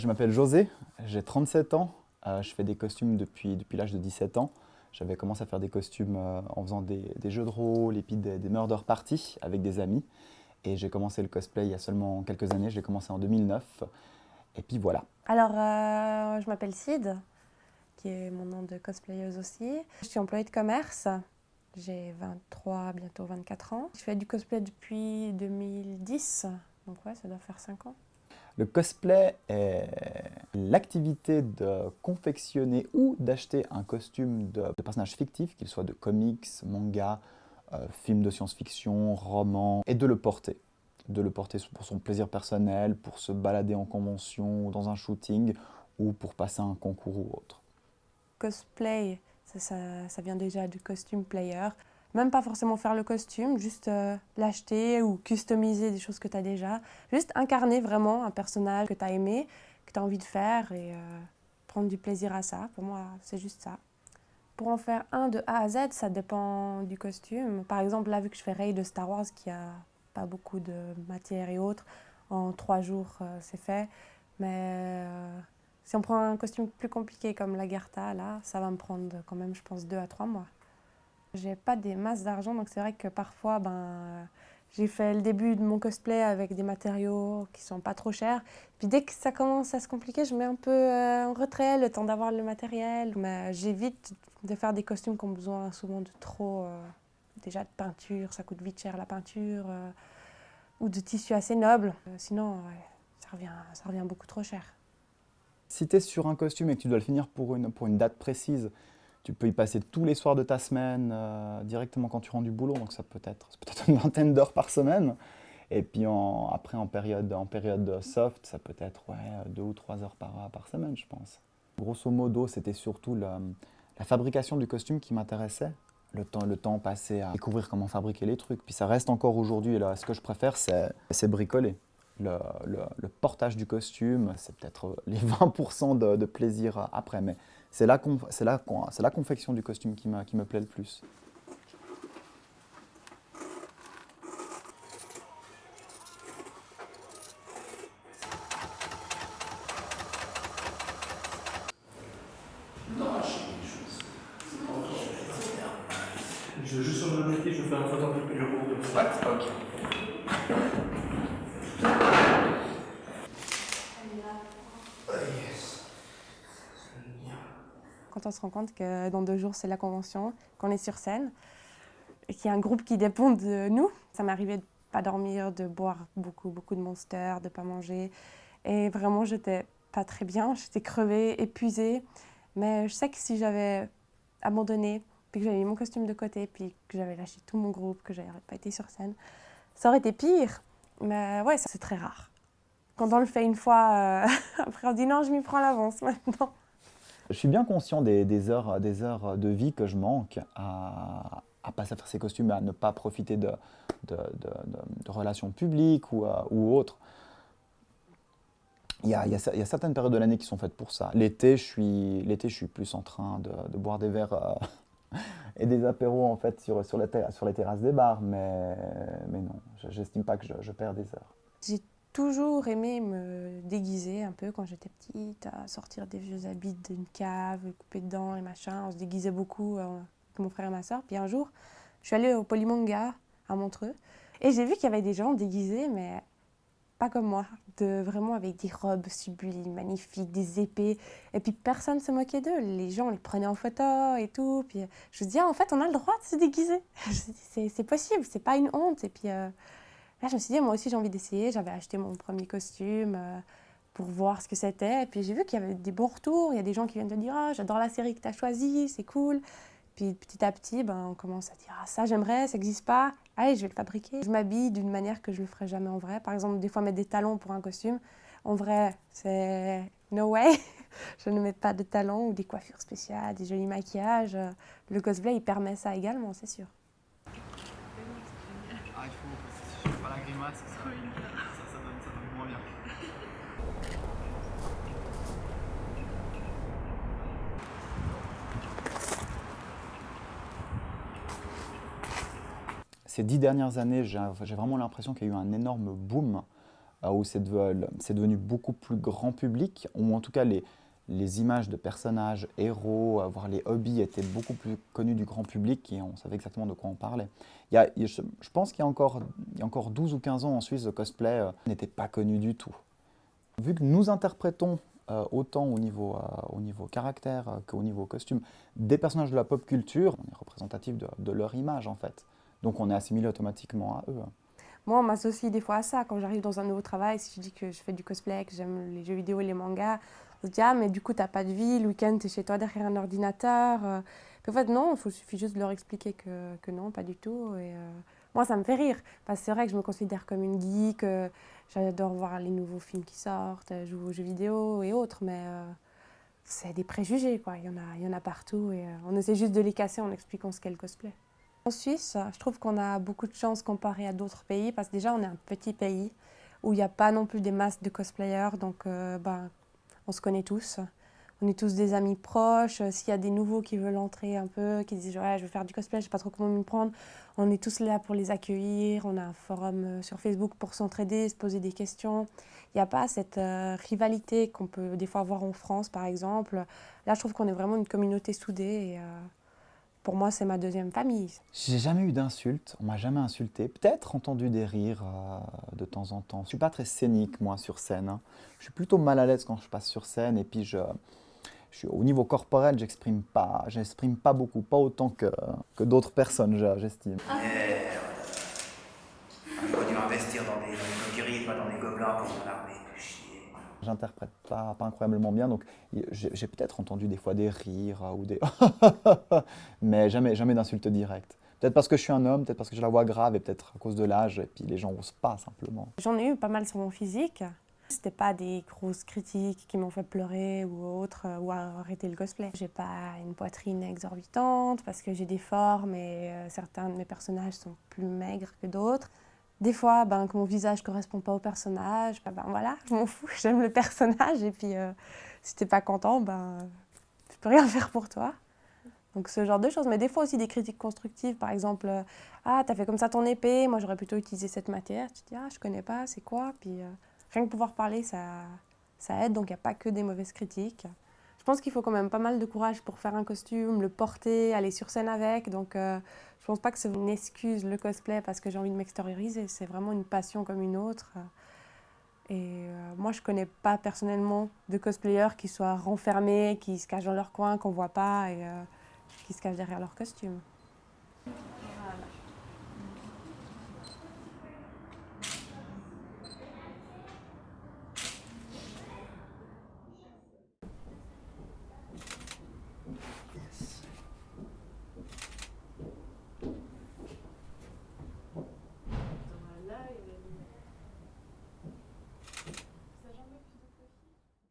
Je m'appelle José, j'ai 37 ans, je fais des costumes depuis l'âge de 17 ans. J'avais commencé à faire des costumes en faisant des jeux de rôle et puis des murder parties avec des amis. Et j'ai commencé le cosplay il y a seulement quelques années, j'ai commencé en 2009. Et puis voilà. Alors, je m'appelle Sid, qui est mon nom de cosplayeuse aussi. Je suis employée de commerce, j'ai 23, bientôt 24 ans. Je fais du cosplay depuis 2010, donc ouais, ça doit faire 5 ans. Le cosplay est l'activité de confectionner ou d'acheter un costume de personnage fictif, qu'il soit de comics, manga, film de science-fiction, roman, et de le porter. De le porter pour son plaisir personnel, pour se balader en convention ou dans un shooting, ou pour passer un concours ou autre. Cosplay, ça vient déjà du costume player. Même pas forcément faire le costume, juste l'acheter ou customiser des choses que tu as déjà. Juste incarner vraiment un personnage que tu as aimé, que tu as envie de faire et prendre du plaisir à ça. Pour moi, c'est juste ça. Pour en faire un de A à Z, ça dépend du costume. Par exemple, là, vu que je fais Rey de Star Wars, qui a pas beaucoup de matière et autres, en 3 jours, c'est fait. Mais si on prend un costume plus compliqué comme l'Agartha, là, ça va me prendre quand même, je pense, 2 à 3 mois. J'ai pas des masses d'argent, donc c'est vrai que parfois, j'ai fait le début de mon cosplay avec des matériaux qui sont pas trop chers. Puis dès que ça commence à se compliquer, je mets un peu en retrait, le temps d'avoir le matériel. Mais j'évite de faire des costumes qui ont besoin souvent de trop, déjà de peinture, ça coûte vite cher la peinture, ou de tissu assez noble. Sinon, ouais, ça revient beaucoup trop cher. Si tu es sur un costume et que tu dois le finir pour une date précise, tu peux y passer tous les soirs de ta semaine, directement quand tu rentres du boulot, donc c'est peut-être une vingtaine d'heures par semaine. Et puis après, en période soft, ça peut être 2 ou 3 heures par semaine, je pense. Grosso modo, c'était surtout la fabrication du costume qui m'intéressait. Le temps passé à découvrir comment fabriquer les trucs. Puis ça reste encore aujourd'hui, et là, ce que je préfère, c'est bricoler. Le portage du costume, c'est peut-être les 20% de plaisir après, mais c'est la confection du costume qui me plaît le plus. Je vais juste sur le métier, je vais faire une photo un peu plus lourde. Ouais, ok. Quand on se rend compte que dans 2 jours, c'est la convention, qu'on est sur scène, et qu'il y a un groupe qui dépend de nous, ça m'arrivait de ne pas dormir, de boire beaucoup de Monster, de ne pas manger. Et vraiment, j'étais pas très bien, j'étais crevée, épuisée. Mais je sais que si j'avais abandonné, puis que j'avais mis mon costume de côté, puis que j'avais lâché tout mon groupe, que j'avais pas été sur scène, ça aurait été pire. Mais ouais, c'est très rare. Quand on le fait une fois, après on dit non, je m'y prends à l'avance maintenant. Je suis bien conscient des heures de vie que je manque à passer à faire ces costumes et à ne pas profiter de relations publiques ou autres. Il y a certaines périodes de l'année qui sont faites pour ça. L'été, je suis plus en train de boire des verres et des apéros en fait, sur les terrasses des bars, mais non, j'estime pas que je perds des heures. J'ai toujours aimé me déguiser un peu quand j'étais petite, à sortir des vieux habits d'une cave, couper dedans et machin. On se déguisait beaucoup avec mon frère et ma soeur. Puis un jour, je suis allée au Polymanga à Montreux et j'ai vu qu'il y avait des gens déguisés, mais pas comme moi, vraiment avec des robes sublimes, magnifiques, des épées. Et puis personne ne se moquait d'eux. Les gens les prenaient en photo et tout. Puis je me dis, ah, en fait, on a le droit de se déguiser. C'est possible, c'est pas une honte. Et puis là, je me suis dit, moi aussi, j'ai envie d'essayer. J'avais acheté mon premier costume pour voir ce que c'était. Et puis j'ai vu qu'il y avait des bons retours. Il y a des gens qui viennent te dire, ah, j'adore la série que tu as choisie, c'est cool. Puis petit à petit, on commence à dire, ah, ça j'aimerais, ça n'existe pas. Allez, je vais le fabriquer. Je m'habille d'une manière que je ne le ferais jamais en vrai. Par exemple, des fois, mettre des talons pour un costume. En vrai, c'est no way. Je ne mets pas de talons ou des coiffures spéciales, des jolis maquillages. Le cosplay, il permet ça également, c'est sûr. Ah, il faut, je fais pas la grimace, ça donne moins bien. Ces 10 dernières années, j'ai vraiment l'impression qu'il y a eu un énorme boom où c'est devenu beaucoup plus grand public, ou en tout cas les images de personnages, héros, voire les hobbies étaient beaucoup plus connus du grand public et on savait exactement de quoi on parlait. Je pense qu'il y a encore 12 ou 15 ans en Suisse, le cosplay n'était pas connu du tout. Vu que nous interprétons autant au niveau caractère qu'au niveau costume des personnages de la pop culture, on est représentatif de leur image en fait. Donc on est assimilé automatiquement à eux. Moi, on m'associe des fois à ça. Quand j'arrive dans un nouveau travail, si je dis que je fais du cosplay, que j'aime les jeux vidéo et les mangas, on se dit « Ah, mais du coup, t'as pas de vie, le week-end, t'es chez toi derrière un ordinateur. » Puis en fait, non, il suffit juste de leur expliquer que non, pas du tout. Et moi, ça me fait rire. Parce que c'est vrai que je me considère comme une geek, j'adore voir les nouveaux films qui sortent, jouer aux jeux vidéo et autres, mais c'est des préjugés, quoi. Il y en a partout et on essaie juste de les casser en expliquant ce qu'est le cosplay. En Suisse, je trouve qu'on a beaucoup de chance comparé à d'autres pays parce que déjà on est un petit pays où il n'y a pas non plus des masses de cosplayers, donc on se connaît tous. On est tous des amis proches. S'il y a des nouveaux qui veulent entrer un peu, qui disent ouais, je veux faire du cosplay, je ne sais pas trop comment m'y prendre, on est tous là pour les accueillir. On a un forum sur Facebook pour s'entraider, se poser des questions. Il n'y a pas cette rivalité qu'on peut des fois voir en France par exemple. Là je trouve qu'on est vraiment une communauté soudée et, pour moi, c'est ma deuxième famille. J'ai jamais eu d'insultes, on m'a jamais insulté. Peut-être entendu des rires de temps en temps. Je suis pas très scénique, moi, sur scène. Hein. Je suis plutôt mal à l'aise quand je passe sur scène. Et puis, au niveau corporel, j'exprime pas beaucoup, pas autant que d'autres personnes, j'estime. Il aurait dû investir dans des coquilleries, pas dans des gobelins pour son armée. Chier. J'interprète pas incroyablement bien, donc j'ai peut-être entendu des fois des rires ou des mais jamais d'insultes directes. Peut-être parce que je suis un homme, peut-être parce que j'ai la voix grave et peut-être à cause de l'âge, et puis les gens n'osent pas simplement. J'en ai eu pas mal sur mon physique. C'était pas des grosses critiques qui m'ont fait pleurer ou autre, ou arrêter le cosplay. J'ai pas une poitrine exorbitante parce que j'ai des formes et certains de mes personnages sont plus maigres que d'autres. Des fois, que mon visage ne correspond pas au personnage, voilà, je m'en fous, j'aime le personnage et puis si t'es pas content, je peux rien faire pour toi. Donc ce genre de choses, mais des fois aussi des critiques constructives, par exemple, ah t'as fait comme ça ton épée, moi j'aurais plutôt utilisé cette matière, tu te dis ah je connais pas, c'est quoi, puis rien que pouvoir parler ça aide, donc il n'y a pas que des mauvaises critiques. Je pense qu'il faut quand même pas mal de courage pour faire un costume, le porter, aller sur scène avec, donc je pense pas que c'est une excuse le cosplay parce que j'ai envie de m'extérioriser, c'est vraiment une passion comme une autre. Et moi, je connais pas personnellement de cosplayers qui soient renfermés, qui se cachent dans leur coin, qu'on voit pas et qui se cachent derrière leur costume.